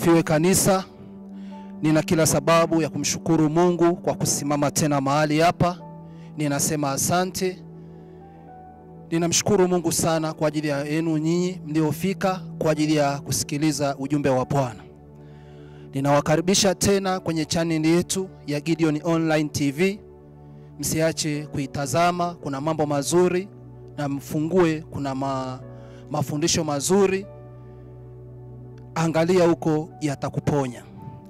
Fiwe kanisa, nina kila sababu ya kumshukuru Mungu kwa kusimama tena mahali hapa. Ninasema asante. Ninamshukuru Mungu sana kwa ajili ya yenu nyinyi mliofika kwa ajili ya kusikiliza ujumbe wa Bwana. Ninawakaribisha tena kwenye channel yetu ya Gideon Online TV. Msiache kuitazama, kuna mambo mazuri, na mfungue kuna mafundisho mazuri. Angalia huko, yatakuponya.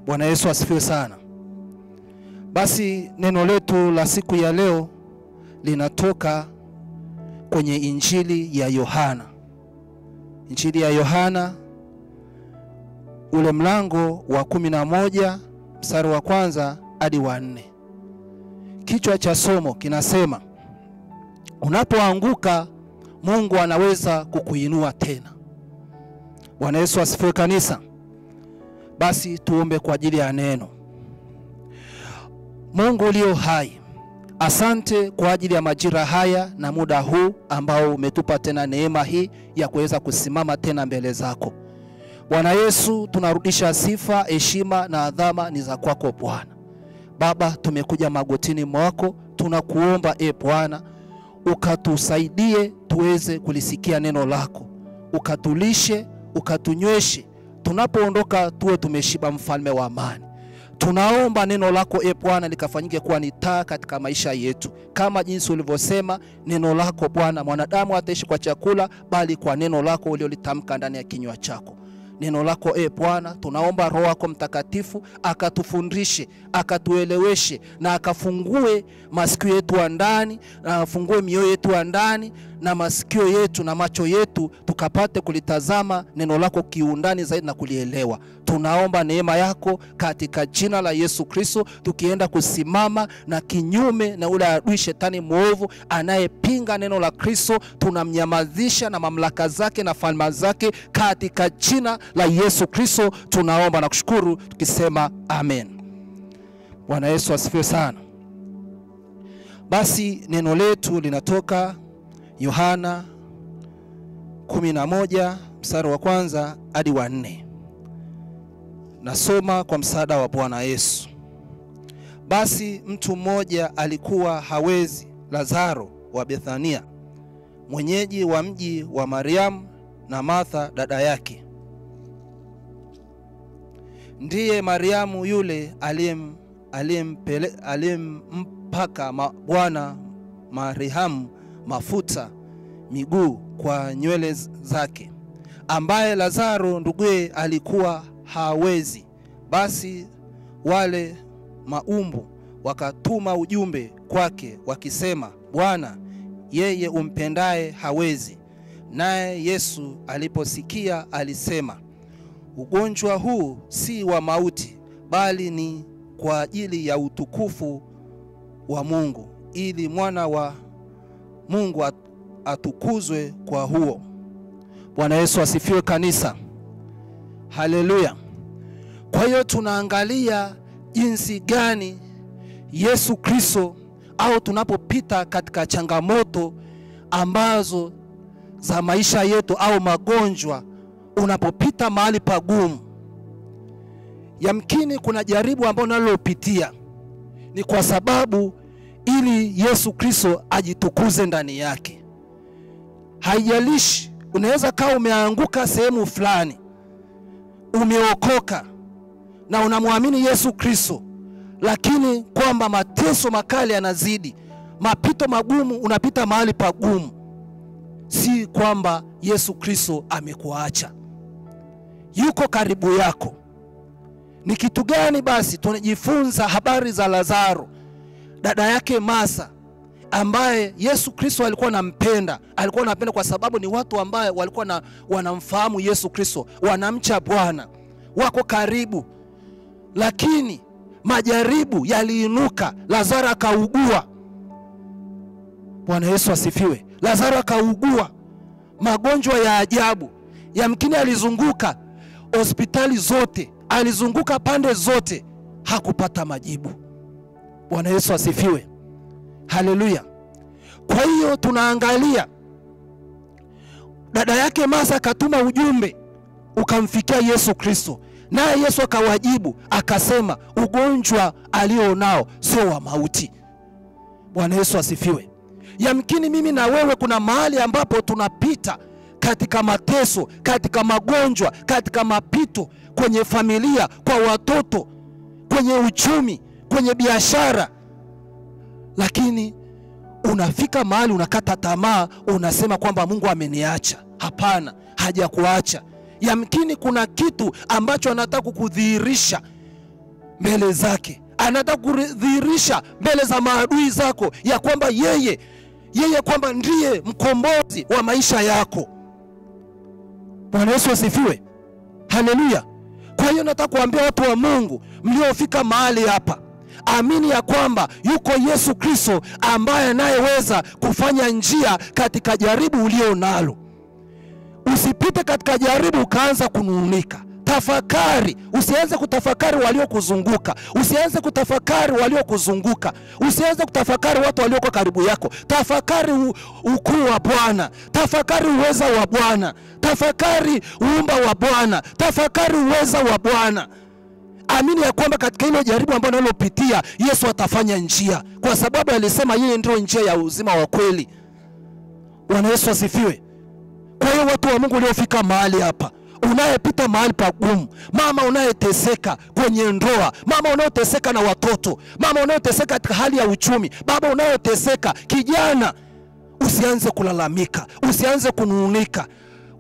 Bwana Yesu asifiwe sana. Basi neno letu la siku ya leo linatoka kwenye Injili ya Yohana. Injili ya Yohana ule mlango wa 11 mstari wa kwanza hadi wa 4. Kichwa cha somo kinasema, unapoanguka Mungu anaweza kukuinua tena. Bwana Yesu asifiwe kanisa. Basi tuombe kwa ajili ya neno. Mungu ulio hai, asante kwa ajili ya majira haya na muda huu ambao umetupa tena neema hii ya kuweza kusimama tena mbele zako. Bwana Yesu, tunarudisha sifa, heshima na adhama ni za kwako Bwana. Baba, tumekuja magotini mwako, tunakuomba Bwana, ukatusaidie tuweze kulisikia neno lako. Ukatulishe, ukatunyweshe, tunapoondoka tuwe tumeshiba, mfalme wa amani. Tunaomba neno lako Bwana likafanyike kuwa ni taa katika maisha yetu, kama jinsi ulivyosema neno lako Bwana, mwanadamu hataishi kwa chakula bali kwa neno lako uliolitamka ndani ya kinywa chako. Neno lako Bwana, tunaomba Roho yako Mtakatifu akatufundishe, akatueleweshe, na akafungue masikio yetu ya ndani, na afungue mioyo yetu ya ndani na masikio yetu na macho yetu, tukapate kulitazama neno lako kiundani zaidi na kulielewa. Tunaomba neema yako katika jina la Yesu Kristo, tukienda kusimama na kinyume na ule adui shetani mwovu anayepinga neno la Kristo, tunamnyamazisha na mamlaka zake na falma zake katika jina la Yesu Kristo. Tunaomba na kushukuru tukisema amen. Bwana Yesu asifiwe sana. Basi neno letu linatoka Yohana 11 mstari wa kwanza hadi wa 4. Nasoma kwa msaada wa Bwana Yesu. Basi mtu mmoja alikuwa hawezi, Lazaro wa Bethania, mwenyeji wa mji wa Mariamu na Martha dada yake. Ndiye Mariamu yule aliyempaka Bwana Mariamu mafuta miguu kwa nywele zake, ambaye Lazaro nduguye alikuwa hawezi. Basi wale maumbu wakatuma ujumbe kwake wakisema, Bwana, yeye umpendaye hawezi. Naye Yesu aliposikia alisema, ugonjwa huu si wa mauti, bali ni kwa ajili ya utukufu wa Mungu, ili mwana wa Mungu atukuzwe kwa huo. Bwana Yesu asifiwe kanisa. Haleluya. Kwa hiyo tunaangalia jinsi gani Yesu Kristo, au tunapopita katika changamoto ambazo za maisha yetu au magonjwa, unapopita mahali pagumu, yamkini kuna jaribu ambalo unalopitia, ni kwa sababu ili Yesu Kristo ajitukuze ndani yake. Haijalishi, unaweza kaa umeanguka sehemu fulani, umeokoka na unamwamini Yesu Kristo, lakini kwamba mateso makali yanazidi, mapito magumu, unapita mahali pagumu, si kwamba Yesu Kristo amekuacha. Yuko karibu yako. Ni kitu gani basi? Tunajifunza habari za Lazaro dada yake Martha, ambaye Yesu Kristo alikuwa anampenda. Alikuwa anapenda kwa sababu ni watu ambao walikuwa wanamfahamu Yesu Kristo, wanamcha Bwana, wako karibu. Lakini majaribu yaliinuka, Lazaro akaugua. Bwana Yesu asifiwe. Lazaro akaugua magonjwa ya ajabu. Yamkini alizunguka hospitali zote, alizunguka pande zote, hakupata majibu. Bwana Yesu asifiwe. Haleluya. Kwa hiyo tunaangalia dada yake Martha akatuma ujumbe ukamfikia Yesu Kristo. Naye Yesu akawajibu akasema, ugonjwa alionao sio wa mauti. Bwana Yesu asifiwe. Yamkini mimi na wewe kuna mahali ambapo tunapita katika mateso, katika magonjwa, katika mapito, kwenye familia, kwa watoto, kwenye uchumi, kwenye biashara. Lakini unafika mahali unakata tamaa, unasema kwamba Mungu ameniacha. Hapana, hajakuacha. Yamkini kuna kitu ambacho anataka kukudhihirisha mbele zake. Anataka kudhihirisha mbele za maadui zako ya kwamba yeye kwamba ndiye mkombozi wa maisha yako. Bwana Yesu asifiwe. Haleluya. Kwa hiyo nataka kuambia watu wa Mungu mliofika mahali hapa, amini ya kwamba yuko Yesu Kristo ambaye anayeweza kufanya njia katika jaribu ulio nalo. Usipite katika jaribu ukaanza kunung'unika. Tafakari, usianze kutafakari waliokuzunguka, usianze kutafakari waliokuzunguka, usianze kutafakari watu walioko karibu yako. Tafakari ukuu wa Bwana, tafakari uweza wa Bwana, tafakari uumba wa Bwana, tafakari uweza wa Bwana. Amini ya kwamba katika hilo jaribu ambalo unalopitia Yesu atafanya njia, kwa sababu alisema yeye ndio njia ya uzima wa kweli. Bwana Yesu asifiwe. Kwa hiyo watu wa Mungu waliofika mahali hapa, unayepita mahali pagumu, mama unayeteseka kwenye ndoa, mama unayoteseka na watoto, mama unayoteseka katika hali ya uchumi, baba unayoteseka, kijana, usianze kulalamika, usianze kunung'unika.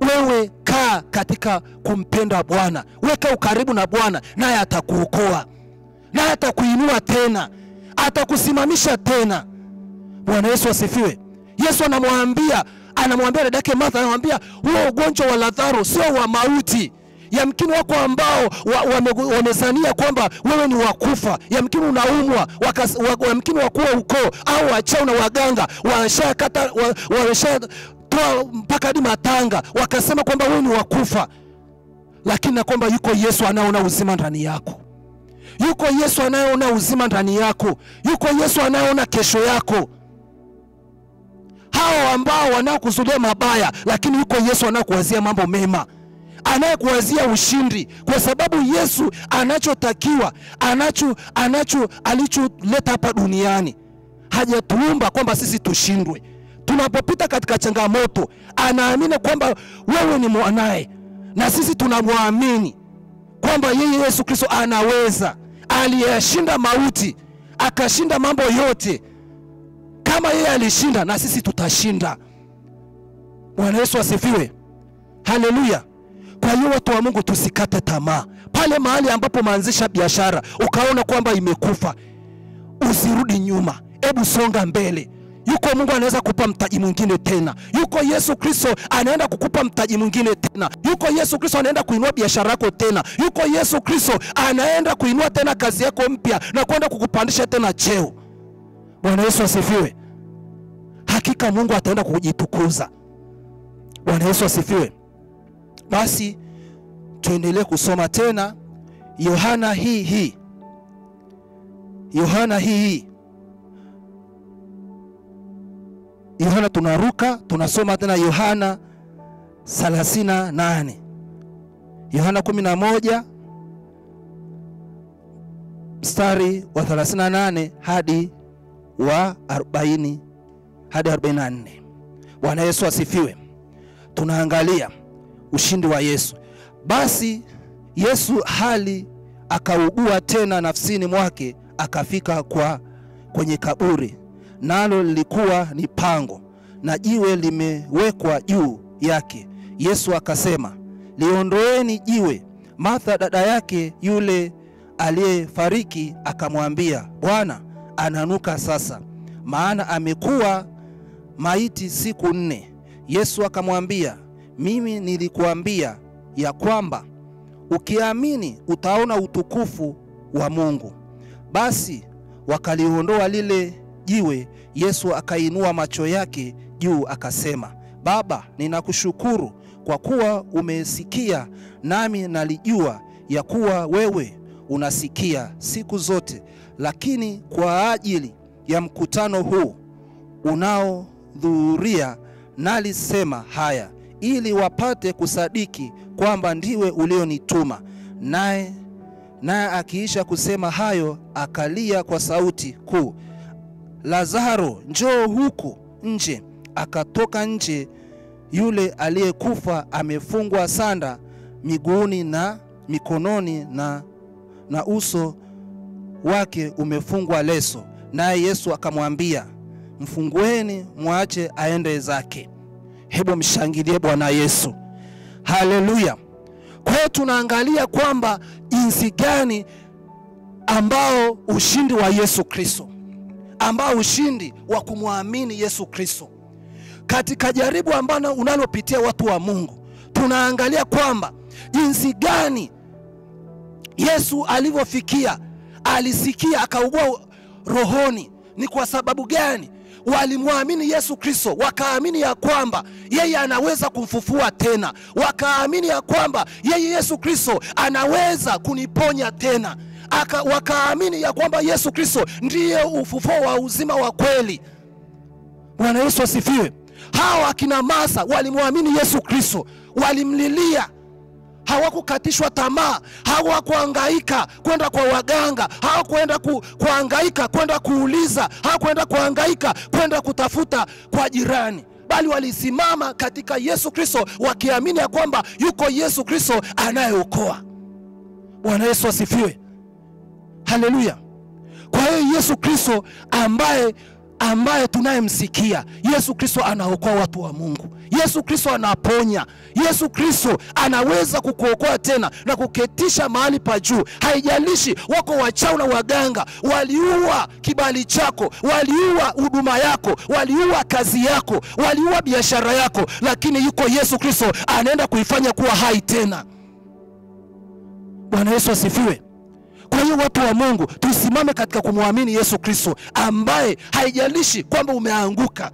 Wewe kaa katika kumpenda Bwana, weka ukaribu na Bwana, naye atakuokoa, naye atakuinua tena, atakusimamisha tena. Bwana Yesu asifiwe. Yesu anamwambia dadake Martha, anamwambia huo ugonjwa wa Lazaro sio wa mauti. Yamkini wako ambao wamezania kwamba wewe ni wakufa, yamkini unaumwa, yamkini wakuwa ukoo au wachao na waganga toa mpaka hadi matanga, wakasema kwamba wewe ni wakufa. Lakini na kwamba yuko Yesu anayeona uzima ndani yako. Yuko Yesu anayeona uzima ndani yako. Yuko Yesu anayeona kesho yako. Hao ambao wanaokusudia mabaya, lakini yuko Yesu anakuwazia mambo mema, anayekuwazia ushindi, kwa sababu Yesu anachotakiwa, alicholeta hapa duniani, hajatuumba kwamba sisi tushindwe. Tunapopita katika changamoto, anaamini kwamba wewe ni mwanae, na sisi tunamwamini kwamba yeye Yesu Kristo anaweza. Aliyeshinda mauti, akashinda mambo yote. Kama yeye alishinda, na sisi tutashinda. Bwana Yesu asifiwe. Haleluya. Kwa hiyo watu wa Mungu tusikate tamaa. Pale mahali ambapo maanzisha biashara ukaona kwamba imekufa, usirudi nyuma. Hebu songa mbele. Yuko Mungu anaweza kukupa mtaji mwingine tena. Yuko Yesu Kristo anaenda kukupa mtaji mwingine tena. Yuko Yesu Kristo anaenda kuinua biashara yako tena. Yuko Yesu Kristo anaenda kuinua tena kazi yako mpya na kwenda kukupandisha tena cheo. Bwana Yesu asifiwe. Hakika Mungu ataenda kujitukuza. Bwana Yesu asifiwe. Basi tuendelee kusoma tena Yohana hii. Yohana tunaruka, tunasoma tena Yohana 38. Yohana 11 mstari wa 38 hadi wa 40 hadi 44. Bwana Yesu asifiwe. Tunaangalia ushindi wa Yesu. Basi Yesu hali akaugua tena nafsini mwake, akafika kwenye kaburi, nalo lilikuwa ni pango na jiwe limewekwa juu yake. Yesu akasema, liondoeni jiwe. Martha dada yake yule aliyefariki akamwambia, Bwana, ananuka sasa, maana amekuwa maiti siku 4. Yesu akamwambia, mimi nilikuambia ya kwamba ukiamini utaona utukufu wa Mungu. Basi wakaliondoa lile jiwe. Yesu akainua macho yake juu akasema, Baba, ninakushukuru kwa kuwa umesikia, nami nalijua ya kuwa wewe unasikia siku zote, lakini kwa ajili ya mkutano huu unaodhuhuria nalisema haya, ili wapate kusadiki kwamba ndiwe ulionituma. naye akiisha kusema hayo akalia kwa sauti kuu, Lazaro, njoo huku nje. Akatoka nje yule aliyekufa amefungwa sanda miguuni na mikononi, na uso wake umefungwa leso. Naye Yesu akamwambia, mfungueni, mwache aende zake. Hebu mshangilie Bwana Yesu. Haleluya. Kwa hiyo tunaangalia kwamba jinsi gani ambao ushindi wa Yesu Kristo, ambao ushindi wa kumwamini Yesu Kristo katika jaribu ambalo unalopitia watu wa Mungu, tunaangalia kwamba jinsi gani Yesu alivyofikia, alisikia akaugua rohoni. Ni kwa sababu gani? Walimwamini Yesu Kristo, wakaamini ya kwamba yeye anaweza kumfufua tena, wakaamini ya kwamba yeye Yesu Kristo anaweza kuniponya tena, wakaamini ya kwamba Yesu Kristo ndiye ufufuo wa uzima wa kweli. Bwana Yesu asifiwe. Hawa akina Masa walimwamini Yesu Kristo, walimlilia, hawakukatishwa tamaa, hawakuhangaika kwenda kwa waganga, hawakwenda kuhangaika kwenda kuuliza, hawakwenda kuhangaika kwenda kutafuta kwa jirani, bali walisimama katika Yesu Kristo wakiamini ya kwamba yuko Yesu Kristo anayeokoa. Bwana Yesu asifiwe. Haleluya. Kwa hiyo Yesu Kristo ambaye tunayemsikia, Yesu Kristo anaokoa watu wa Mungu. Yesu Kristo anaponya. Yesu Kristo anaweza kukuokoa tena na kuketisha mahali pa juu. Haijalishi wako wachao na waganga, waliua kibali chako, waliua huduma yako, waliua kazi yako, waliua biashara yako, lakini yuko Yesu Kristo anaenda kuifanya kuwa hai tena. Bwana Yesu asifiwe. Kwa hiyo watu wa Mungu, tusimame katika kumwamini Yesu Kristo, ambaye haijalishi kwamba umeanguka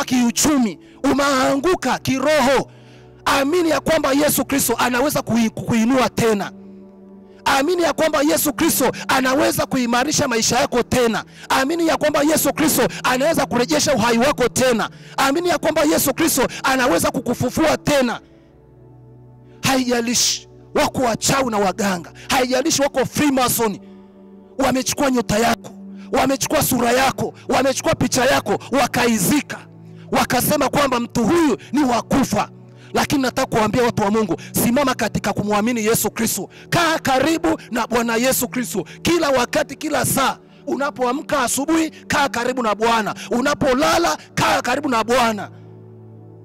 kiuchumi, umeanguka kiroho, amini ya kwamba Yesu Kristo anaweza kuinua tena. Amini ya kwamba Yesu Kristo anaweza kuimarisha maisha yako tena. Amini ya kwamba Yesu Kristo anaweza kurejesha uhai wako tena. Amini ya kwamba Yesu Kristo anaweza kukufufua tena. Haijalishi wako wachawi na waganga, haijalishi wako Freemason, wamechukua nyota yako, wamechukua sura yako, wamechukua picha yako, wakaizika, wakasema kwamba mtu huyu ni wakufa. Lakini nataka kuambia watu wa Mungu, simama katika kumwamini Yesu Kristo. Kaa karibu na Bwana Yesu Kristo kila wakati, kila saa. Unapoamka asubuhi, kaa karibu na Bwana. Unapolala, kaa karibu na Bwana.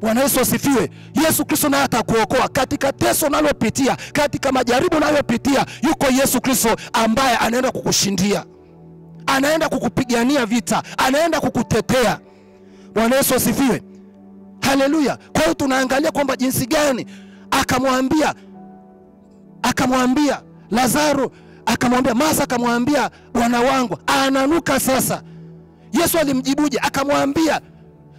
Bwana Yesu asifiwe. Yesu Kristo naye atakuokoa katika teso unalopitia, katika majaribu unayopitia. Yuko Yesu Kristo ambaye anaenda kukushindia, anaenda kukupigania vita, anaenda kukutetea. Bwana Yesu asifiwe. Haleluya. Kwa hiyo tunaangalia kwamba jinsi gani akamwambia Lazaro, akamwambia Masa, akamwambia bwana wangu ananuka sasa. Yesu alimjibuje? Akamwambia,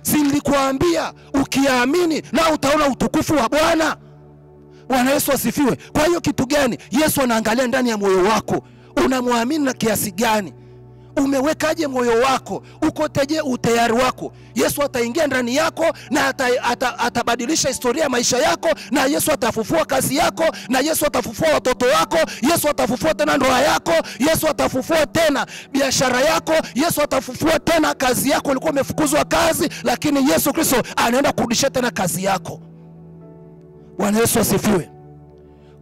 si nilikuambia ukiamini na utaona utukufu wa Bwana? Bwana Yesu asifiwe. Kwa hiyo kitu gani Yesu anaangalia ndani ya moyo wako? Unamwamini na kiasi gani? Umewekaje moyo wako? Ukoteje utayari wako? Yesu ataingia ndani yako na atabadilisha historia ya maisha yako, na Yesu atafufua kazi yako, na Yesu atafufua watoto wako, Yesu atafufua tena ndoa yako, Yesu atafufua tena biashara yako, Yesu atafufua tena kazi yako. Ulikuwa umefukuzwa kazi, lakini Yesu Kristo anaenda kurudisha tena kazi yako. Bwana Yesu asifiwe.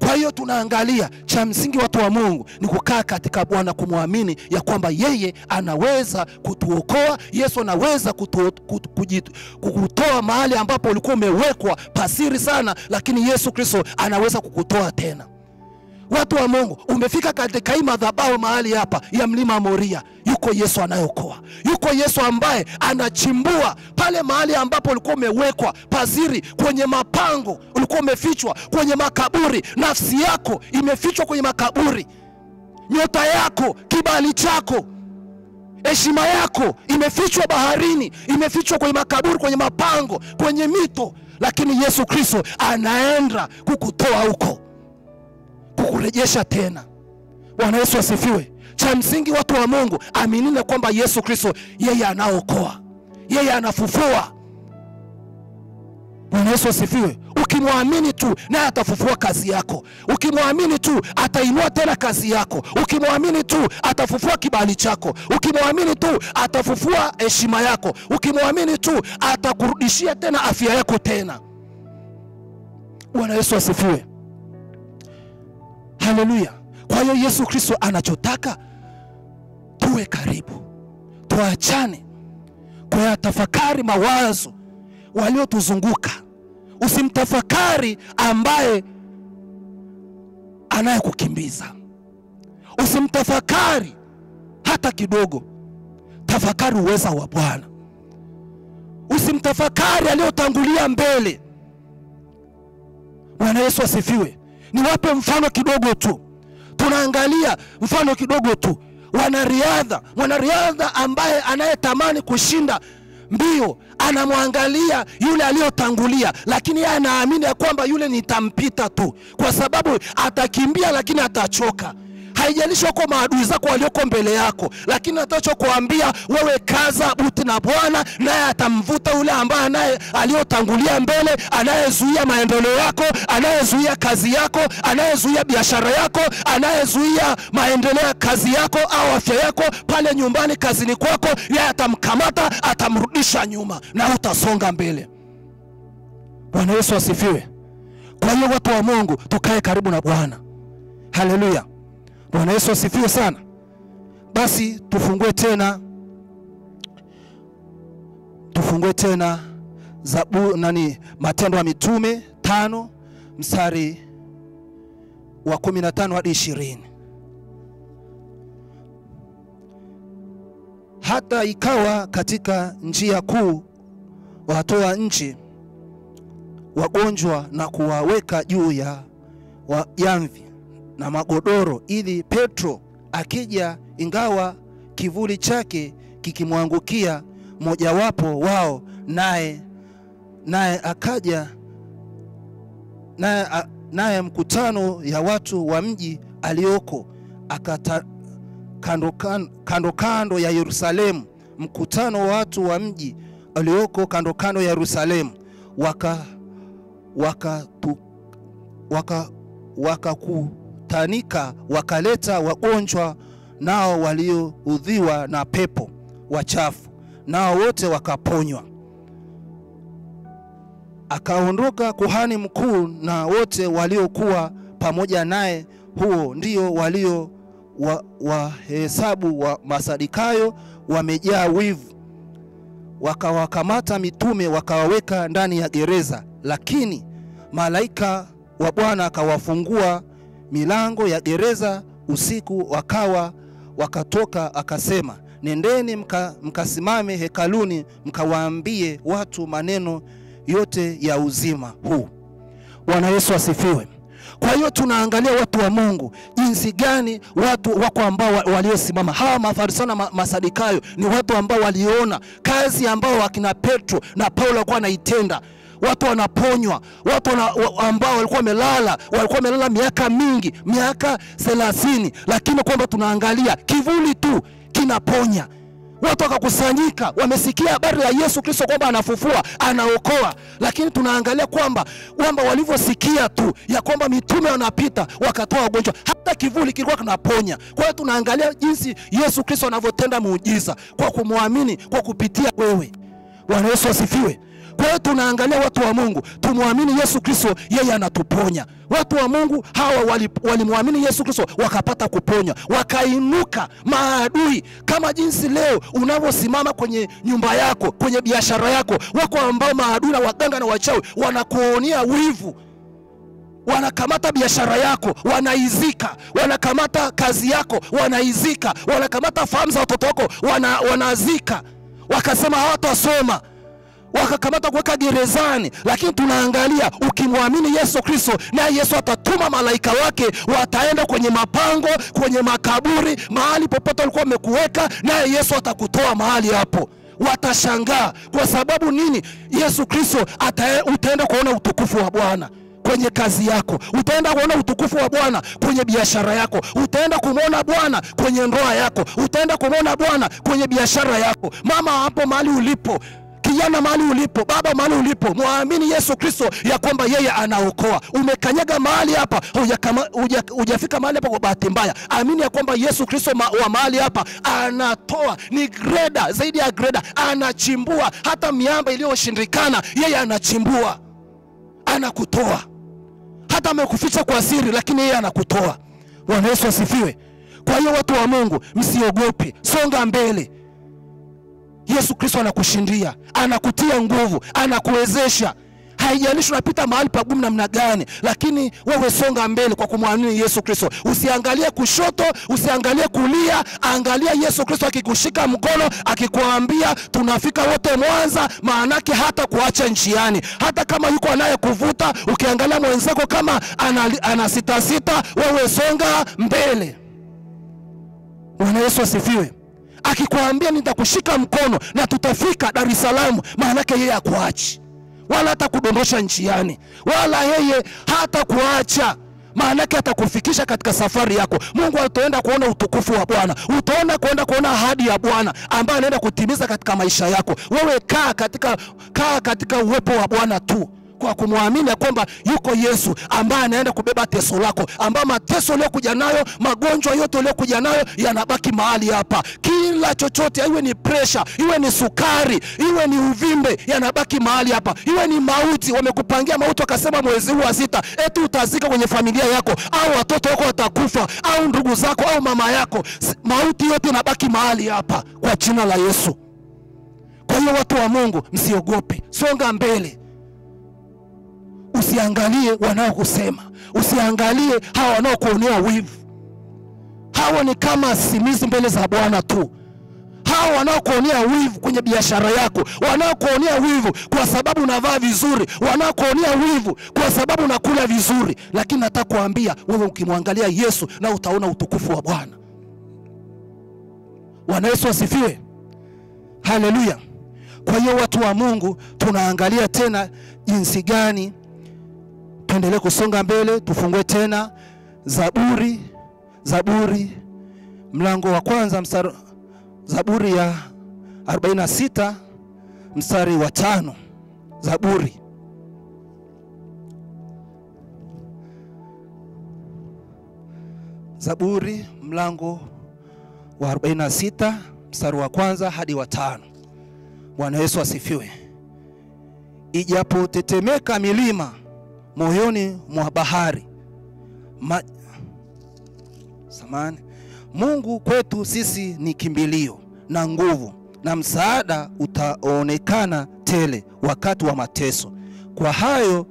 Kwa hiyo tunaangalia cha msingi watu wa Mungu ni kukaa katika Bwana, kumwamini ya kwamba yeye anaweza kutuokoa. Yesu anaweza kukutoa mahali ambapo ulikuwa umewekwa pasiri sana, lakini Yesu Kristo anaweza kukutoa tena. Watu wa Mungu, umefika katika hii madhabahu mahali hapa ya mlima Moria, yuko Yesu anayeokoa. Yuko Yesu ambaye anachimbua pale mahali ambapo ulikuwa umewekwa pasiri, kwenye mapango, ulikuwa umefichwa kwenye makaburi. Nafsi yako imefichwa kwenye makaburi, nyota yako, kibali chako, heshima yako imefichwa baharini, imefichwa kwenye makaburi, kwenye mapango, kwenye mito. Lakini Yesu Kristo anaenda kukutoa huko, kukurejesha tena. Bwana Yesu asifiwe. Cha msingi watu wa Mungu, aminini kwamba Yesu Kristo yeye anaokoa, yeye anafufua. Bwana Yesu asifiwe. Ukimwamini tu naye atafufua kazi yako. Ukimwamini tu atainua tena kazi yako. Ukimwamini tu atafufua kibali chako. Ukimwamini tu atafufua heshima yako. Ukimwamini tu atakurudishia tena afya yako tena. Bwana Yesu asifiwe. Haleluya. Kwa hiyo Yesu Kristo anachotaka tuwe karibu, tuachane kwa tafakari mawazo waliotuzunguka. Usimtafakari ambaye anayekukimbiza. Usimtafakari hata kidogo. Tafakari uweza wa Bwana. Usimtafakari aliyotangulia mbele. Bwana Yesu asifiwe. Niwape mfano kidogo tu. Tunaangalia mfano kidogo tu. Mwanariadha ambaye anayetamani kushinda mbio anamwangalia yule aliyotangulia, lakini yeye anaamini ya kwamba yule nitampita tu, kwa sababu atakimbia lakini atachoka. Haijalishi kwa maadui zako walioko mbele yako, lakini atachokuambia wewe kaza buti na Bwana, naye atamvuta yule ambaye naye aliyotangulia mbele, anayezuia maendeleo yako, anayezuia kazi yako, anayezuia biashara yako, anayezuia maendeleo ya kazi yako au afya yako pale nyumbani, kazini kwako. Yeye atamkamata, atamrudisha nyuma na utasonga mbele. Bwana Yesu asifiwe. Kwa hiyo watu wa Mungu, tukae karibu na Bwana. Haleluya. Bwana Yesu asifiwe sana. Basi tufungue tena Matendo ya Mitume 5 mstari wa 15 hadi 20. Hata ikawa katika njia kuu watoa nje wagonjwa na kuwaweka juu ya yamvi na magodoro, ili Petro akija, ingawa kivuli chake kikimwangukia mojawapo wao, naye akaja, naye mkutano ya watu wa mji alioko kando ya Yerusalemu, mkutano wa watu wa mji alioko kando ya Yerusalemu, wakakutanika, wakaleta wagonjwa nao walioudhiwa na pepo wachafu, nao wote wakaponywa. Akaondoka kuhani mkuu na wote waliokuwa pamoja naye, huo ndio walio wahesabu wa Masadukayo, wamejaa wivu. Wakawakamata mitume, wakawaweka ndani ya gereza, lakini malaika wa Bwana akawafungua milango ya gereza usiku, wakatoka, akasema, nendeni mkasimame hekaluni, mkawaambie watu maneno yote ya uzima huu. Bwana Yesu asifiwe. Kwa hiyo tunaangalia watu wa Mungu jinsi gani watu wako ambao waliosimama. Hawa Mafarisayo na Masadukayo ni watu ambao waliona kazi ambao wakina Petro na Paulo walikuwa wanaitenda. Watu wanaponywa, watu ambao walikuwa wamelala miaka mingi, miaka 30, lakini kwamba tunaangalia kivuli tu kinaponya. Watu wakakusanyika, wamesikia habari ya Yesu Kristo kwamba anafufua, anaokoa, lakini tunaangalia kwamba walivyosikia tu ya kwamba mitume wanapita wakatoa wagonjwa, hata kivuli kilikuwa kinaponya. Kwa hiyo tunaangalia jinsi Yesu Kristo anavyotenda muujiza kwa kumwamini, kwa kupitia wewe. Bwana Yesu asifiwe. Kwa hiyo tunaangalia watu wa Mungu, tumwamini Yesu Kristo, yeye anatuponya. Watu wa Mungu hawa walimwamini Yesu Kristo, wakapata kuponywa, wakainuka maadui. Kama jinsi leo unavyosimama kwenye nyumba yako, kwenye biashara yako, wako ambao maadui na waganga na wachawi wanakuonea wivu. Wanakamata biashara yako, wanaizika. Wanakamata kazi yako, wanaizika. Wanakamata fahamu za watoto wako, wanazika. Wakasema hawatasoma, wakakamata kuweka gerezani. Lakini tunaangalia, ukimwamini Yesu Kristo, na Yesu atatuma malaika wake, wataenda kwenye mapango, kwenye makaburi, mahali popote walikuwa wamekuweka, na Yesu atakutoa mahali hapo. Watashangaa. Kwa sababu nini? Yesu Kristo utaenda kuona utukufu wa Bwana kwenye kazi yako, utaenda kuona utukufu wa Bwana kwenye biashara yako, utaenda kumwona Bwana kwenye ndoa yako, utaenda kumwona Bwana kwenye biashara yako. Mama, hapo mahali ulipo, Kijana mahali ulipo, baba mahali ulipo, muamini Yesu Kristo ya kwamba yeye anaokoa. Umekanyaga mahali hapa, hujafika mahali hapa kwa bahati mbaya. Amini ya kwamba Yesu Kristo wa mahali hapa anatoa, ni greda, zaidi ya greda, anachimbua hata miamba iliyoshindikana, yeye anachimbua, anakutoa. Hata amekuficha kwa siri, lakini yeye anakutoa. Bwana Yesu asifiwe. Kwa hiyo watu wa Mungu, msiogope, songa mbele. Yesu Kristo anakushindia, anakutia nguvu, anakuwezesha. Haijalishi unapita mahali pagumu namna gani, lakini wewe songa mbele kwa kumwamini Yesu Kristo. Usiangalie kushoto, usiangalie kulia, angalia Yesu Kristo akikushika mkono, akikwambia tunafika wote Mwanza, maanake hata kuacha njiani. Hata kama yuko anayekuvuta, ukiangalia mwenzako kama ana sita, wewe songa mbele. Bwana Yesu asifiwe. Akikwambia nitakushika mkono na tutafika Dar es Salaam, maanake yeye hakuachi, wala hata kudondosha njiani, wala yeye hata kuacha, maanake atakufikisha katika safari yako. Mungu ataenda kuona utukufu wa Bwana, utaona kuona ahadi ya Bwana ambayo anaenda kutimiza katika maisha yako. Wewe kaa katika uwepo wa Bwana tu, kwa kumwamini kwamba yuko Yesu ambaye anaenda kubeba teso lako, ambaye mateso uliyokuja nayo, magonjwa yote uliyokuja nayo yanabaki mahali hapa. Kila chochote, iwe ni pressure, iwe ni sukari, iwe ni uvimbe, yanabaki mahali hapa. Iwe ni mauti, wamekupangia mauti wakasema mwezi huu wa 6 eti utazika kwenye familia yako, au watoto wako watakufa, au ndugu zako, au mama yako, mauti yote yanabaki mahali hapa kwa jina la Yesu. Kwa hiyo watu wa Mungu, msiogope, songa mbele. Usiangalie wanaokusema, usiangalie hawa wanaokuonea wivu. Hawa ni kama simizi mbele za Bwana tu. Hawa wanaokuonea wivu kwenye biashara yako, wanaokuonea wivu kwa sababu unavaa vizuri, wanaokuonea wivu kwa sababu unakula vizuri, lakini nataka kuambia wewe, ukimwangalia Yesu na utaona utukufu wa Bwana. Bwana Yesu asifiwe. Haleluya. Kwa hiyo watu wa Mungu, tunaangalia tena jinsi gani tuendelee kusonga mbele. Tufungue tena Zaburi mlango wa kwanza, Zaburi ya 46 mstari wa 5. Zaburi mlango wa 46 mstari wa kwanza hadi wa 5. Bwana Yesu asifiwe. Ijapotetemeka milima moyoni mwa bahari, Mungu kwetu sisi ni kimbilio na nguvu, na msaada utaonekana tele wakati wa mateso. Kwa hayo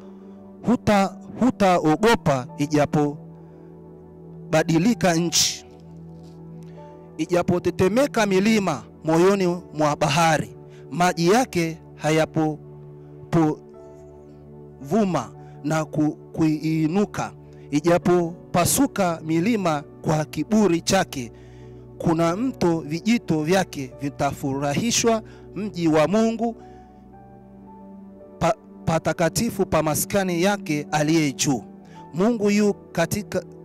hutaogopa ijapo badilika nchi. Ijapotetemeka milima moyoni mwa bahari, maji yake hayapovuma na kuinuka. Ijapo pasuka milima kwa kiburi chake, kuna mto vijito vyake vitafurahishwa. Mji wa Mungu patakatifu pa maskani yake aliye juu. Mungu yu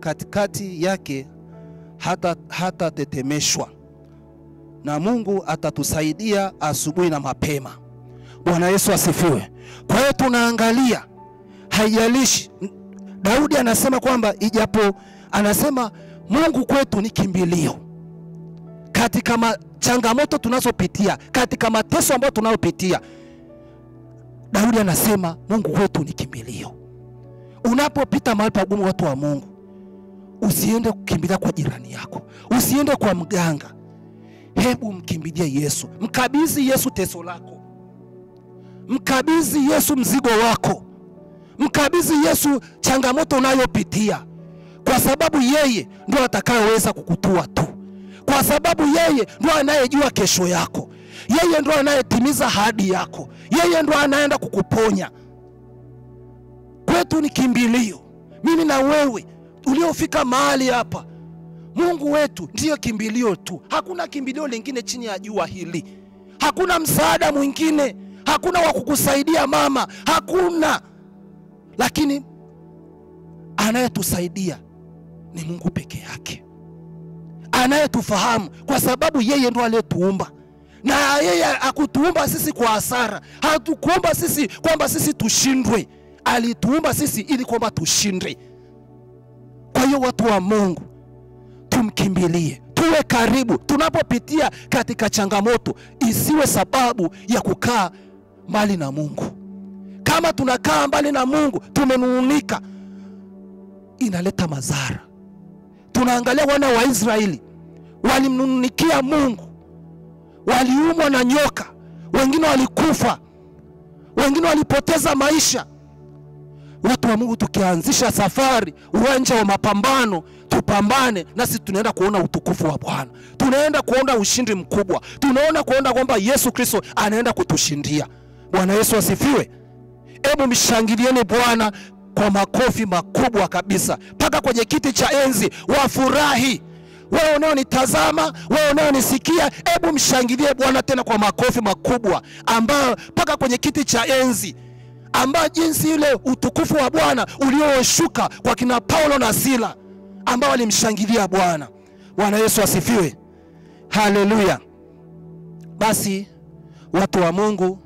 katikati yake, hata tetemeshwa. Na Mungu atatusaidia asubuhi na mapema. Bwana Yesu asifiwe. Kwa hiyo tunaangalia, haijalishi. Daudi anasema kwamba anasema Mungu kwetu ni kimbilio katika changamoto tunazopitia, katika mateso ambayo tunayopitia. Daudi anasema Mungu kwetu ni kimbilio. Unapopita mahali pagumu, watu wa Mungu, usiende kukimbilia kwa jirani yako, usiende kwa mganga. Hebu mkimbilie Yesu, mkabidhi Yesu teso lako, mkabidhi Yesu mzigo wako, mkabidhi Yesu changamoto unayopitia, kwa sababu yeye ndio atakayeweza kukutua tu, kwa sababu yeye ndio anayejua kesho yako, yeye ndio anayetimiza ahadi yako, yeye ndio anaenda kukuponya. Kwetu ni kimbilio. Mimi na wewe uliofika mahali hapa, Mungu wetu ndiyo kimbilio tu. Hakuna kimbilio lingine chini ya jua hili. Hakuna msaada mwingine, hakuna wa kukusaidia mama, hakuna. Lakini anayetusaidia ni Mungu peke yake, anayetufahamu, kwa sababu yeye ndo aliyetuumba Na yeye hakutuumba sisi kwa hasara. Hatukuomba sisi kwamba sisi tushindwe. Alituumba sisi ili kwamba tushinde. Kwa hiyo watu wa Mungu, tumkimbilie, tuwe karibu. Tunapopitia katika changamoto, isiwe sababu ya kukaa mbali na Mungu. Kama tunakaa mbali na Mungu, tumenung'unika, inaleta madhara. Tunaangalia wana wa Israeli, walimnung'unikia Mungu, waliumwa na nyoka, wengine walikufa, wengine walipoteza maisha. Watu wa Mungu, tukianzisha safari, uwanja wa mapambano, tupambane, nasi tunaenda kuona utukufu wa Bwana. Tunaenda kuona ushindi mkubwa. Tunaona kuona kwamba Yesu Kristo anaenda kutushindia. Bwana Yesu asifiwe. Hebu mshangilieni Bwana kwa makofi makubwa kabisa, mpaka kwenye kiti cha enzi wafurahi. Wewe unaonitazama, wewe unaonisikia, hebu mshangilie Bwana tena kwa makofi makubwa, ambao mpaka kwenye kiti cha enzi, ambao jinsi ile utukufu wa Bwana ulioshuka kwa kina Paulo na Sila, ambao walimshangilia Bwana. Bwana Yesu asifiwe. Haleluya. Basi watu wa Mungu,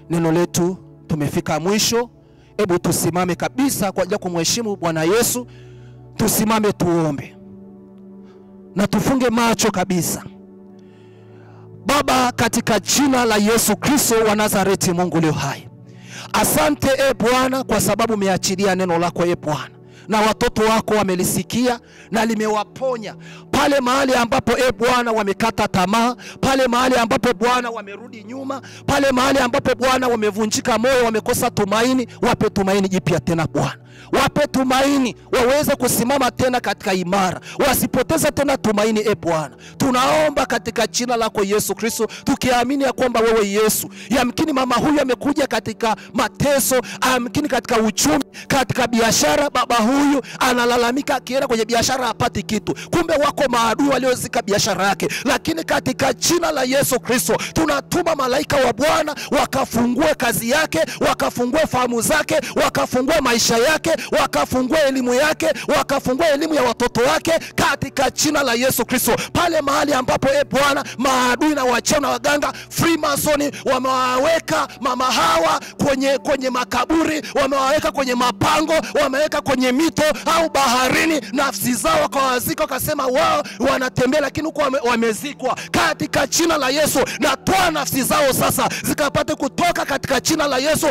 neno letu tumefika mwisho. Hebu tusimame kabisa kwa ajili ya kumheshimu Bwana Yesu. Tusimame tuombe na tufunge macho kabisa. Baba, katika jina la Yesu Kristo wa Nazareti, Mungu leo hai, asante Bwana kwa sababu umeachilia neno lako Bwana, na watoto wako wamelisikia na limewaponya pale mahali ambapo Bwana wamekata tamaa, pale mahali ambapo Bwana wamerudi nyuma, pale mahali ambapo Bwana wamevunjika moyo, wamekosa tumaini. Wape tumaini jipya tena Bwana. Wape tumaini, waweze kusimama tena katika imara, wasipoteze tena tumaini Bwana. Tunaomba katika jina lako Yesu Kristo, tukiamini ya kwamba wewe Yesu, yamkini mama huyu amekuja katika mateso, yamkini katika uchumi, katika biashara. Baba huyu analalamika, akienda kwenye biashara hapati kitu, kumbe wako maadui waliozika biashara yake. Lakini katika jina la Yesu Kristo, tunatuma malaika wa Bwana wakafungue kazi yake, wakafungue fahamu zake, wakafungue maisha yake, wakafungue elimu yake, wakafungue elimu ya watoto wake katika jina la Yesu Kristo. Pale mahali ambapo Bwana maadui na wachawi na waganga Freemason wamewaweka mama hawa kwenye makaburi, wamewaweka kwenye mapango, wameweka kwenye mito au baharini, nafsi zao wakawazika, wakasema wao wanatembea lakini huko wamezikwa. Katika jina la Yesu, natoa nafsi zao sasa zikapate kutoka katika jina la Yesu,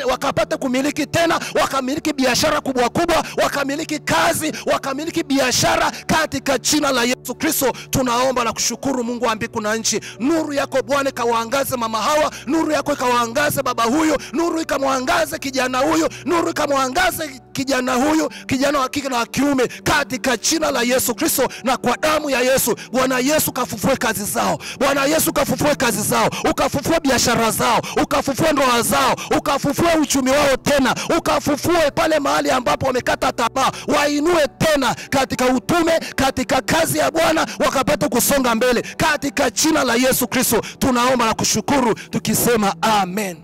wakapate kumiliki tena, wakamiliki biashara kubwa kubwa, wakamiliki kazi, wakamiliki biashara katika jina la Yesu Kristo. Tunaomba na kushukuru Mungu wa mbingu na nchi. Nuru yako Bwana kawaangaze mama hawa, nuru yako kawaangaze baba huyu, nuru ikamwangaze kijana huyu, nuru ikamwangaze kijana huyu, kijana wa kike na wa kiume katika jina la Yesu Kristo. Na kwa damu ya Yesu, Bwana Yesu kafufue kazi zao. Bwana Yesu kafufue kazi zao, ukafufue biashara zao, ukafufue ndoa zao, ukafufue uchumi wao tena, ukafufue pale mahali ambapo wamekata tamaa, wainue tena katika utume, katika kazi ya Bwana, wakapata kusonga mbele katika jina la Yesu Kristo. Tunaomba na kushukuru tukisema amen.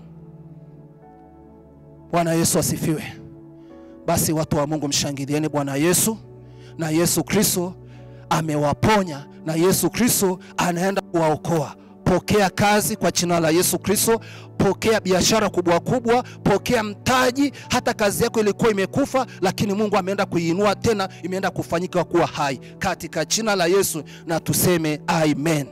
Bwana Yesu asifiwe. Basi watu wa Mungu, mshangilieni Bwana Yesu. Na Yesu Kristo amewaponya, na Yesu Kristo anaenda kuwaokoa. Pokea kazi kwa jina la Yesu Kristo. Pokea biashara kubwa kubwa, pokea mtaji. Hata kazi yako ilikuwa imekufa, lakini Mungu ameenda kuiinua tena, imeenda kufanyika kuwa hai katika jina la Yesu, na tuseme amen.